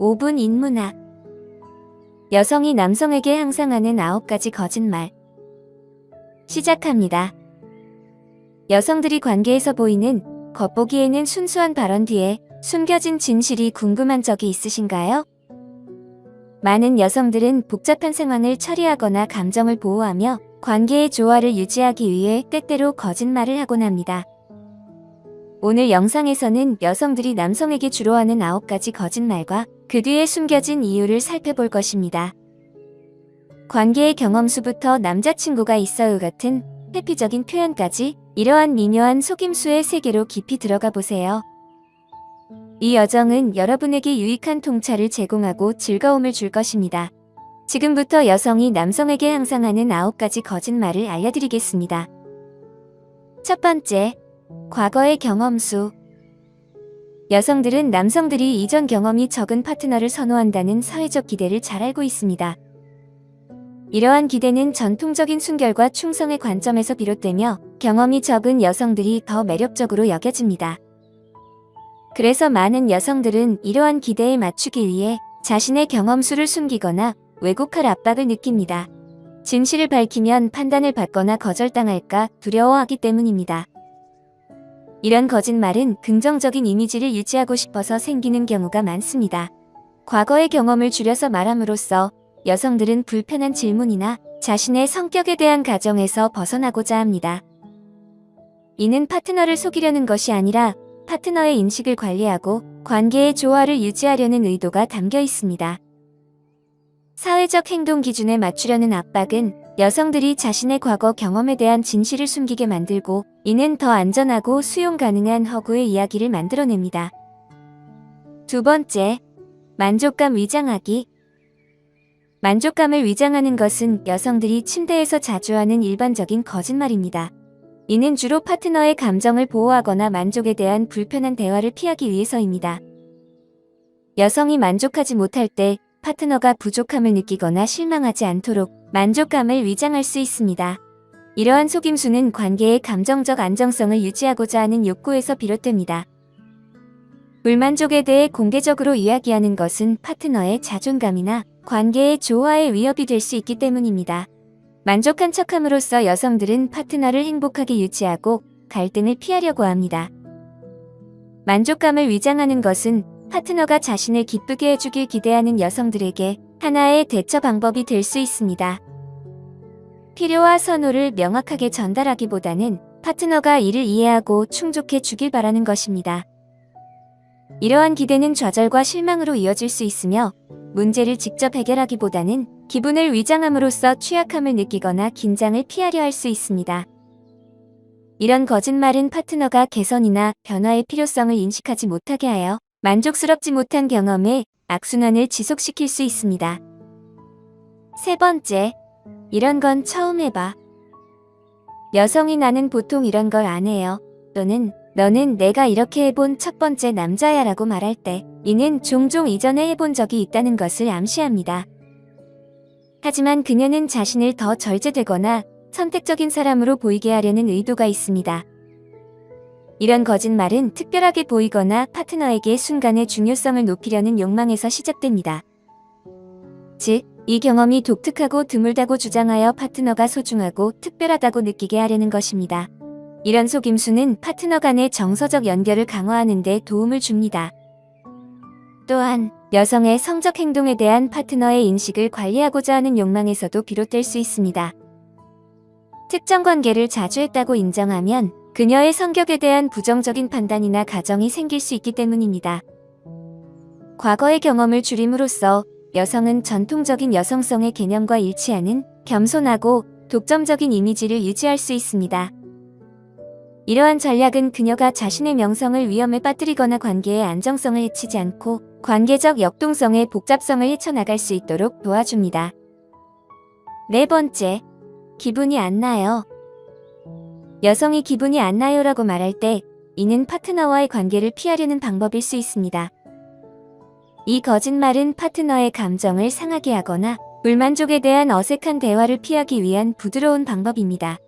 5분 인문학. 여성이 남성에게 항상 하는 9가지 거짓말. 시작합니다. 여성들이 관계에서 보이는 겉보기에는 순수한 발언 뒤에 숨겨진 진실이 궁금한 적이 있으신가요? 많은 여성들은 복잡한 상황을 처리하거나 감정을 보호하며 관계의 조화를 유지하기 위해 때때로 거짓말을 하곤 합니다. 오늘 영상에서는 여성들이 남성에게 주로 하는 9가지 거짓말과 그 뒤에 숨겨진 이유를 살펴볼 것입니다. 관계의 경험수부터 남자친구가 있어요 같은 회피적인 표현까지 이러한 미묘한 속임수의 세계로 깊이 들어가 보세요. 이 여정은 여러분에게 유익한 통찰을 제공하고 즐거움을 줄 것입니다. 지금부터 여성이 남성에게 항상 하는 9가지 거짓말을 알려드리겠습니다. 첫 번째, 과거의 경험수. 여성들은 남성들이 이전 경험이 적은 파트너를 선호한다는 사회적 기대를 잘 알고 있습니다. 이러한 기대는 전통적인 순결과 충성의 관점에서 비롯되며 경험이 적은 여성들이 더 매력적으로 여겨집니다. 그래서 많은 여성들은 이러한 기대에 맞추기 위해 자신의 경험수를 숨기거나 왜곡할 압박을 느낍니다. 진실을 밝히면 판단을 받거나 거절당할까 두려워하기 때문입니다. 이런 거짓말은 긍정적인 이미지를 유지하고 싶어서 생기는 경우가 많습니다. 과거의 경험을 줄여서 말함으로써 여성들은 불편한 질문이나 자신의 성격에 대한 가정에서 벗어나고자 합니다. 이는 파트너를 속이려는 것이 아니라 파트너의 인식을 관리하고 관계의 조화를 유지하려는 의도가 담겨 있습니다. 사회적 행동 기준에 맞추려는 압박은 여성들이 자신의 과거 경험에 대한 진실을 숨기게 만들고 이는 더 안전하고 수용 가능한 허구의 이야기를 만들어냅니다. 두 번째, 만족감 위장하기. 만족감을 위장하는 것은 여성들이 침대에서 자주 하는 일반적인 거짓말입니다. 이는 주로 파트너의 감정을 보호하거나 만족에 대한 불편한 대화를 피하기 위해서입니다. 여성이 만족하지 못할 때 파트너가 부족함을 느끼거나 실망하지 않도록 만족감을 위장할 수 있습니다. 이러한 속임수는 관계의 감정적 안정성을 유지하고자 하는 욕구에서 비롯됩니다. 불만족에 대해 공개적으로 이야기하는 것은 파트너의 자존감이나 관계의 조화에 위협이 될 수 있기 때문입니다. 만족한 척함으로써 여성들은 파트너를 행복하게 유지하고 갈등을 피하려고 합니다. 만족감을 위장하는 것은 파트너가 자신을 기쁘게 해주길 기대하는 여성들에게 하나의 대처 방법이 될 수 있습니다. 필요와 선호를 명확하게 전달하기보다는 파트너가 이를 이해하고 충족해 주길 바라는 것입니다. 이러한 기대는 좌절과 실망으로 이어질 수 있으며 문제를 직접 해결하기보다는 기분을 위장함으로써 취약함을 느끼거나 긴장을 피하려 할 수 있습니다. 이런 거짓말은 파트너가 개선이나 변화의 필요성을 인식하지 못하게 하여 만족스럽지 못한 경험에 악순환을 지속시킬 수 있습니다. 세 번째, 이런 건 처음 해봐. 여성이 나는 보통 이런 걸 안 해요. 또는 너는 내가 이렇게 해본 첫 번째 남자야 라고 말할 때 이는 종종 이전에 해본 적이 있다는 것을 암시합니다. 하지만 그녀는 자신을 더 절제되거나 선택적인 사람으로 보이게 하려는 의도가 있습니다. 이런 거짓말은 특별하게 보이거나 파트너에게 순간의 중요성을 높이려는 욕망에서 시작됩니다. 즉, 이 경험이 독특하고 드물다고 주장하여 파트너가 소중하고 특별하다고 느끼게 하려는 것입니다. 이런 속임수는 파트너 간의 정서적 연결을 강화하는 데 도움을 줍니다. 또한 여성의 성적 행동에 대한 파트너의 인식을 관리하고자 하는 욕망에서도 비롯될 수 있습니다. 특정 관계를 자주 했다고 인정하면 그녀의 성격에 대한 부정적인 판단이나 가정이 생길 수 있기 때문입니다. 과거의 경험을 줄임으로써 여성은 전통적인 여성성의 개념과 일치하는 겸손하고 독점적인 이미지를 유지할 수 있습니다. 이러한 전략은 그녀가 자신의 명성을 위험에 빠뜨리거나 관계의 안정성을 해치지 않고 관계적 역동성의 복잡성을 헤쳐나갈 수 있도록 도와줍니다. 네 번째, 기분이 안 나요. 여성이 기분이 안 나요라고 말할 때 이는 파트너와의 관계를 피하려는 방법일 수 있습니다. 이 거짓말은 파트너의 감정을 상하게 하거나 불만족에 대한 어색한 대화를 피하기 위한 부드러운 방법입니다.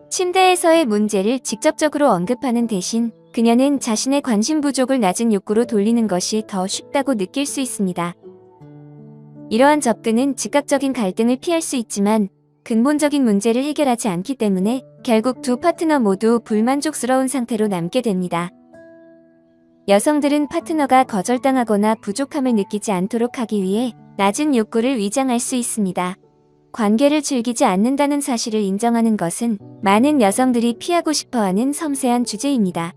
침대에서의 문제를 직접적으로 언급하는 대신 그녀는 자신의 관심 부족을 낮은 욕구로 돌리는 것이 더 쉽다고 느낄 수 있습니다. 이러한 접근은 즉각적인 갈등을 피할 수 있지만 근본적인 문제를 해결하지 않기 때문에 결국 두 파트너 모두 불만족스러운 상태로 남게 됩니다. 여성들은 파트너가 거절당하거나 부족함을 느끼지 않도록 하기 위해 낮은 욕구를 위장할 수 있습니다. 관계를 즐기지 않는다는 사실을 인정하는 것은 많은 여성들이 피하고 싶어하는 섬세한 주제입니다.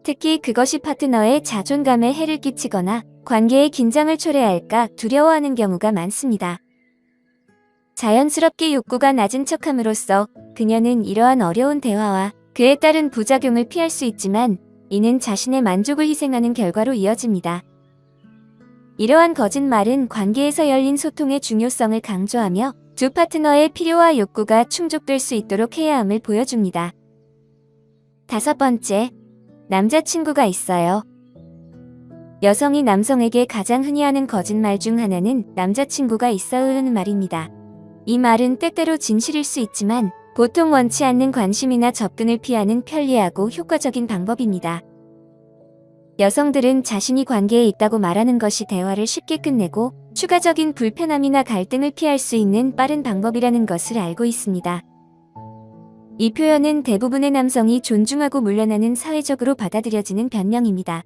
특히 그것이 파트너의 자존감에 해를 끼치거나 관계의 긴장을 초래할까 두려워하는 경우가 많습니다. 자연스럽게 욕구가 낮은 척함으로써 그녀는 이러한 어려운 대화와 그에 따른 부작용을 피할 수 있지만 이는 자신의 만족을 희생하는 결과로 이어집니다. 이러한 거짓말은 관계에서 열린 소통의 중요성을 강조하며 두 파트너의 필요와 욕구가 충족될 수 있도록 해야 함을 보여줍니다. 5번째, 남자친구가 있어요. 여성이 남성에게 가장 흔히 하는 거짓말 중 하나는 남자친구가 있어요라는 말입니다. 이 말은 때때로 진실일 수 있지만 보통 원치 않는 관심이나 접근을 피하는 편리하고 효과적인 방법입니다. 여성들은 자신이 관계에 있다고 말하는 것이 대화를 쉽게 끝내고 추가적인 불편함이나 갈등을 피할 수 있는 빠른 방법이라는 것을 알고 있습니다. 이 표현은 대부분의 남성이 존중하고 물러나는 사회적으로 받아들여지는 변명입니다.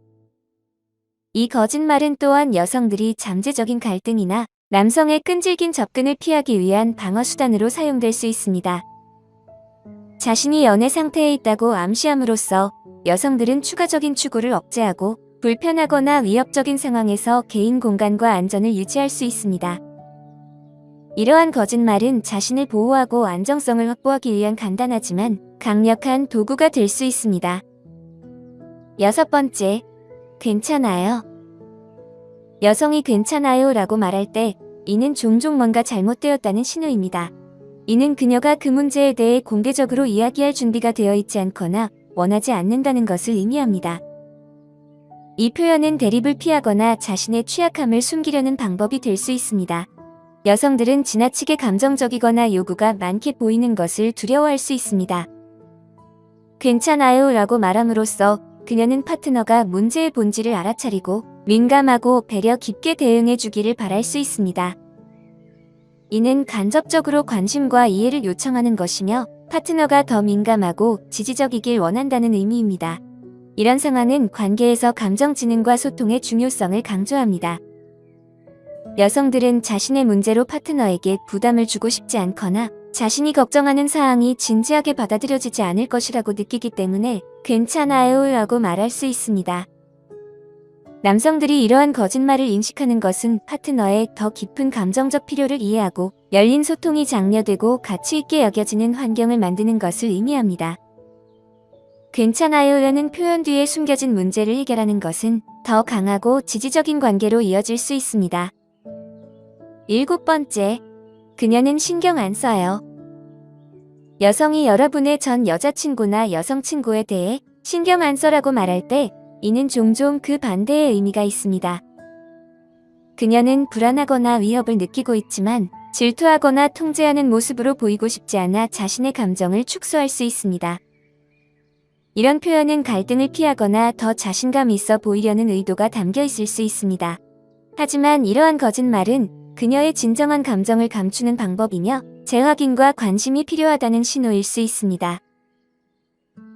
이 거짓말은 또한 여성들이 잠재적인 갈등이나 남성의 끈질긴 접근을 피하기 위한 방어수단으로 사용될 수 있습니다. 자신이 연애 상태에 있다고 암시함으로써 여성들은 추가적인 추구를 억제하고 불편하거나 위협적인 상황에서 개인 공간과 안전을 유지할 수 있습니다. 이러한 거짓말은 자신을 보호하고 안정성을 확보하기 위한 간단하지만 강력한 도구가 될 수 있습니다. 6번째, 괜찮아요. 여성이 괜찮아요 라고 말할 때 이는 종종 뭔가 잘못되었다는 신호입니다. 이는 그녀가 그 문제에 대해 공개적으로 이야기할 준비가 되어 있지 않거나 원하지 않는다는 것을 의미합니다. 이 표현은 대립을 피하거나 자신의 취약함을 숨기려는 방법이 될 수 있습니다. 여성들은 지나치게 감정적이거나 요구가 많게 보이는 것을 두려워할 수 있습니다. 괜찮아요 라고 말함으로써 그녀는 파트너가 문제의 본질을 알아차리고 민감하고 배려 깊게 대응해 주기를 바랄 수 있습니다. 이는 간접적으로 관심과 이해를 요청하는 것이며 파트너가 더 민감하고 지지적이길 원한다는 의미입니다. 이런 상황은 관계에서 감정지능과 소통의 중요성을 강조합니다. 여성들은 자신의 문제로 파트너에게 부담을 주고 싶지 않거나 자신이 걱정하는 사항이 진지하게 받아들여지지 않을 것이라고 느끼기 때문에 괜찮아요 라고 말할 수 있습니다. 남성들이 이러한 거짓말을 인식하는 것은 파트너의 더 깊은 감정적 필요를 이해하고 열린 소통이 장려되고 가치 있게 여겨지는 환경을 만드는 것을 의미합니다. 괜찮아요 라는 표현 뒤에 숨겨진 문제를 해결하는 것은 더 강하고 지지적인 관계로 이어질 수 있습니다. 7번째, 그녀는 신경 안 써요. 여성이 여러분의 전 여자친구나 여성친구에 대해 신경 안 써라고 말할 때 이는 종종 그 반대의 의미가 있습니다. 그녀는 불안하거나 위협을 느끼고 있지만 질투하거나 통제하는 모습으로 보이고 싶지 않아 자신의 감정을 축소할 수 있습니다. 이런 표현은 갈등을 피하거나 더 자신감 있어 보이려는 의도가 담겨 있을 수 있습니다. 하지만 이러한 거짓말은 그녀의 진정한 감정을 감추는 방법이며 재확인과 관심이 필요하다는 신호일 수 있습니다.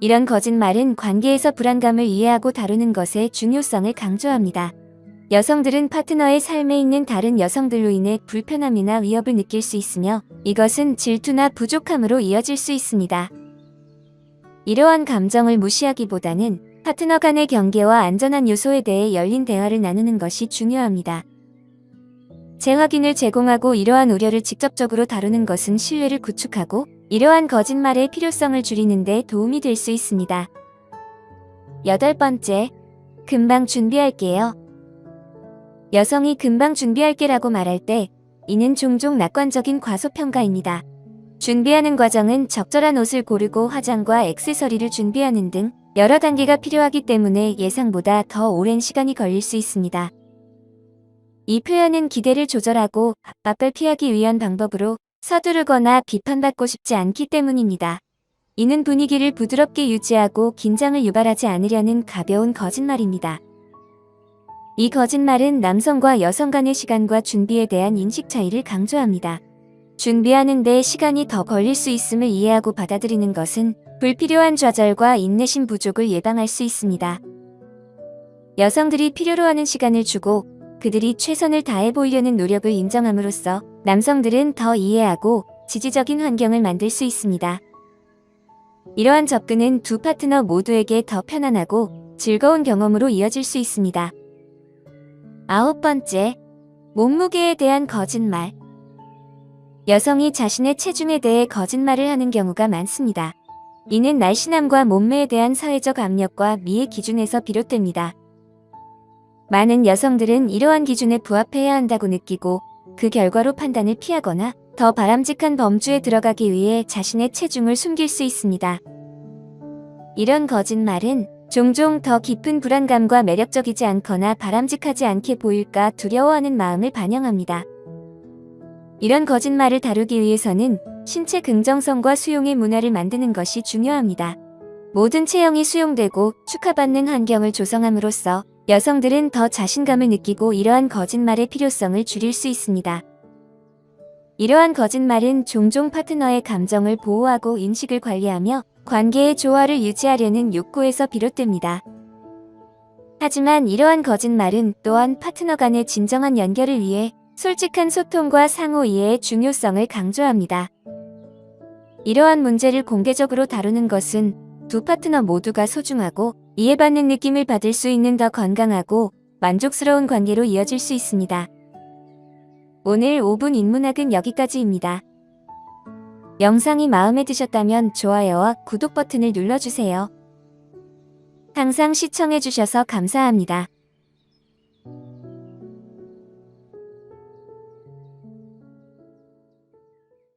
이런 거짓말은 관계에서 불안감을 이해하고 다루는 것의 중요성을 강조합니다. 여성들은 파트너의 삶에 있는 다른 여성들로 인해 불편함이나 위협을 느낄 수 있으며 이것은 질투나 부족함으로 이어질 수 있습니다. 이러한 감정을 무시하기보다는 파트너 간의 경계와 안전한 요소에 대해 열린 대화를 나누는 것이 중요합니다. 재확인을 제공하고 이러한 우려를 직접적으로 다루는 것은 신뢰를 구축하고 이러한 거짓말의 필요성을 줄이는 데 도움이 될 수 있습니다. 8번째, 금방 준비할게요. 여성이 금방 준비할게라고 말할 때 이는 종종 낙관적인 과소평가입니다. 준비하는 과정은 적절한 옷을 고르고 화장과 액세서리를 준비하는 등 여러 단계가 필요하기 때문에 예상보다 더 오랜 시간이 걸릴 수 있습니다. 이 표현은 기대를 조절하고 압박을 피하기 위한 방법으로 서두르거나 비판받고 싶지 않기 때문입니다. 이는 분위기를 부드럽게 유지하고 긴장을 유발하지 않으려는 가벼운 거짓말입니다. 이 거짓말은 남성과 여성 간의 시간과 준비에 대한 인식 차이를 강조합니다. 준비하는 데 시간이 더 걸릴 수 있음을 이해하고 받아들이는 것은 불필요한 좌절과 인내심 부족을 예방할 수 있습니다. 여성들이 필요로 하는 시간을 주고 그들이 최선을 다해 보이려는 노력을 인정함으로써 남성들은 더 이해하고 지지적인 환경을 만들 수 있습니다. 이러한 접근은 두 파트너 모두에게 더 편안하고 즐거운 경험으로 이어질 수 있습니다. 9번째, 몸무게에 대한 거짓말. 여성이 자신의 체중에 대해 거짓말을 하는 경우가 많습니다. 이는 날씬함과 몸매에 대한 사회적 압력과 미의 기준에서 비롯됩니다. 많은 여성들은 이러한 기준에 부합해야 한다고 느끼고 그 결과로 판단을 피하거나 더 바람직한 범주에 들어가기 위해 자신의 체중을 숨길 수 있습니다. 이런 거짓말은 종종 더 깊은 불안감과 매력적이지 않거나 바람직하지 않게 보일까 두려워하는 마음을 반영합니다. 이런 거짓말을 다루기 위해서는 신체 긍정성과 수용의 문화를 만드는 것이 중요합니다. 모든 체형이 수용되고 축하받는 환경을 조성함으로써 여성들은 더 자신감을 느끼고 이러한 거짓말의 필요성을 줄일 수 있습니다. 이러한 거짓말은 종종 파트너의 감정을 보호하고 인식을 관리하며 관계의 조화를 유지하려는 욕구에서 비롯됩니다. 하지만 이러한 거짓말은 또한 파트너 간의 진정한 연결을 위해 솔직한 소통과 상호 이해의 중요성을 강조합니다. 이러한 문제를 공개적으로 다루는 것은 두 파트너 모두가 소중하고 이해받는 느낌을 받을 수 있는 더 건강하고 만족스러운 관계로 이어질 수 있습니다. 오늘 5분 인문학은 여기까지입니다. 영상이 마음에 드셨다면 좋아요와 구독 버튼을 눌러주세요. 항상 시청해주셔서 감사합니다.